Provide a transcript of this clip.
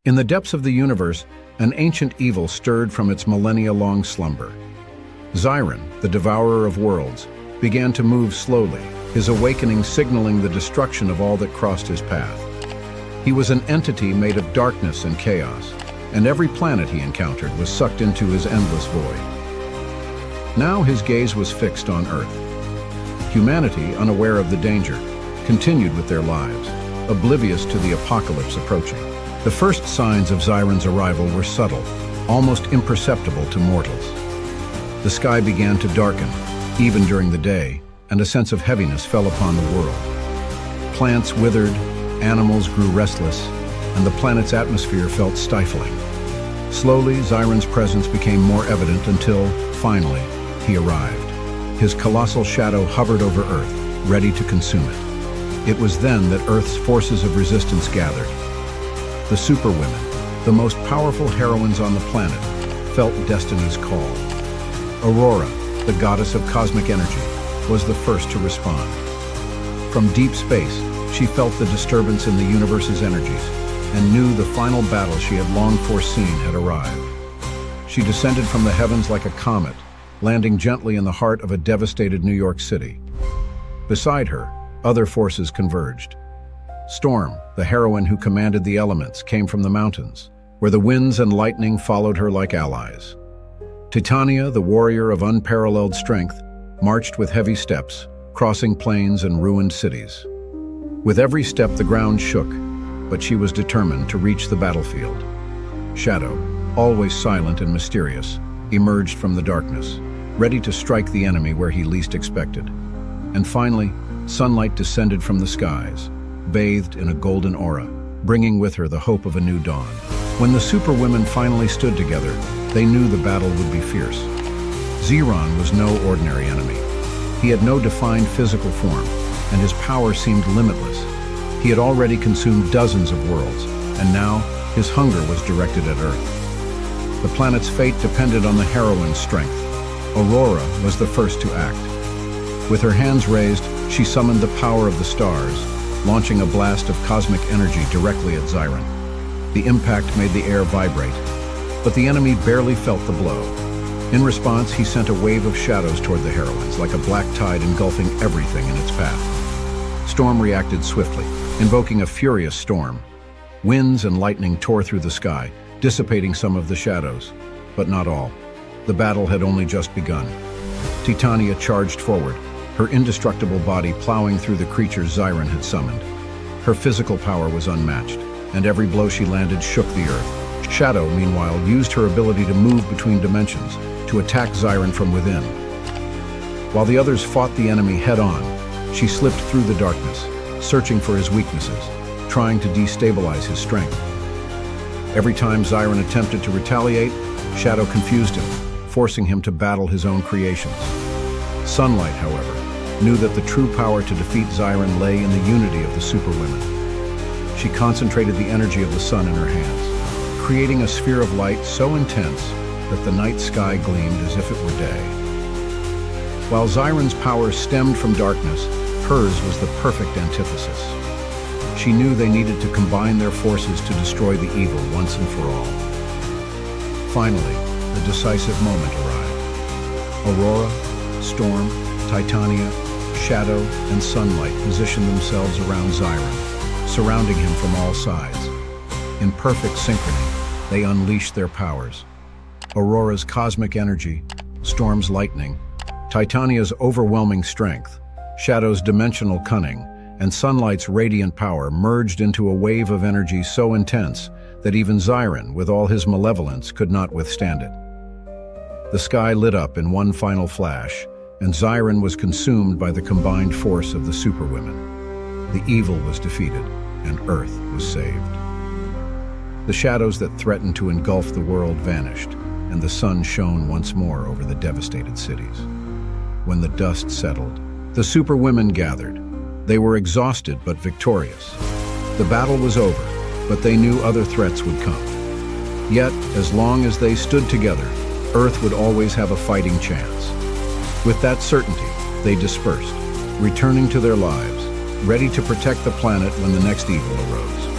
In the depths of the universe, an ancient evil stirred from its millennia-long slumber. Xiron, the devourer of worlds, began to move slowly, his awakening signaling the destruction of all that crossed his path. He was an entity made of darkness and chaos, and every planet he encountered was sucked into his endless void. Now his gaze was fixed on Earth. Humanity, unaware of the danger, continued with their lives, oblivious to the apocalypse approaching. The first signs of Xiron's arrival were subtle, almost imperceptible to mortals. The sky began to darken, even during the day, and a sense of heaviness fell upon the world. Plants withered, animals grew restless, and the planet's atmosphere felt stifling. Slowly, Xiron's presence became more evident until, finally, he arrived. His colossal shadow hovered over Earth, ready to consume it. It was then that Earth's forces of resistance gathered. The Superwomen, the most powerful heroines on the planet, felt destiny's call. Aurora, the goddess of cosmic energy, was the first to respond. From deep space, she felt the disturbance in the universe's energies and knew the final battle she had long foreseen had arrived. She descended from the heavens like a comet, landing gently in the heart of a devastated New York City. Beside her, other forces converged. Storm, the heroine who commanded the elements, came from the mountains, where the winds and lightning followed her like allies. Titania, the warrior of unparalleled strength, marched with heavy steps, crossing plains and ruined cities. With every step the ground shook, but she was determined to reach the battlefield. Shadow, always silent and mysterious, emerged from the darkness, ready to strike the enemy where he least expected. And finally, sunlight descended from the skies, bathed in a golden aura, bringing with her the hope of a new dawn. When the Superwomen finally stood together, they knew the battle would be fierce. Xiron was no ordinary enemy. He had no defined physical form, and his power seemed limitless. He had already consumed dozens of worlds, and now his hunger was directed at Earth. The planet's fate depended on the heroine's strength. Aurora was the first to act. With her hands raised, she summoned the power of the stars, launching a blast of cosmic energy directly at Xiron. The impact made the air vibrate, but the enemy barely felt the blow. In response, he sent a wave of shadows toward the heroines, like a black tide engulfing everything in its path. Storm reacted swiftly, invoking a furious storm. Winds and lightning tore through the sky, dissipating some of the shadows, but not all. The battle had only just begun. Titania charged forward, her indestructible body plowing through the creatures Xiron had summoned. Her physical power was unmatched, and every blow she landed shook the earth. Shadow, meanwhile, used her ability to move between dimensions, to attack Xiron from within. While the others fought the enemy head-on, she slipped through the darkness, searching for his weaknesses, trying to destabilize his strength. Every time Xiron attempted to retaliate, Shadow confused him, forcing him to battle his own creations. Sunlight, however, knew that the true power to defeat Xiron lay in the unity of the Superwomen. She concentrated the energy of the sun in her hands, creating a sphere of light so intense that the night sky gleamed as if it were day. While Xiron's power stemmed from darkness, hers was the perfect antithesis. She knew they needed to combine their forces to destroy the evil once and for all. Finally, the decisive moment arrived. Aurora, Storm, Titania, Shadow, and Sunlight positioned themselves around Xiron, surrounding him from all sides. In perfect synchrony, they unleashed their powers. Aurora's cosmic energy, Storm's lightning, Titania's overwhelming strength, Shadow's dimensional cunning, and Sunlight's radiant power merged into a wave of energy so intense that even Xiron, with all his malevolence, could not withstand it. The sky lit up in one final flash, and Xiron was consumed by the combined force of the Superwomen. The evil was defeated, and Earth was saved. The shadows that threatened to engulf the world vanished, and the sun shone once more over the devastated cities. When the dust settled, the Superwomen gathered. They were exhausted but victorious. The battle was over, but they knew other threats would come. Yet, as long as they stood together, Earth would always have a fighting chance. With that certainty, they dispersed, returning to their lives, ready to protect the planet when the next evil arose.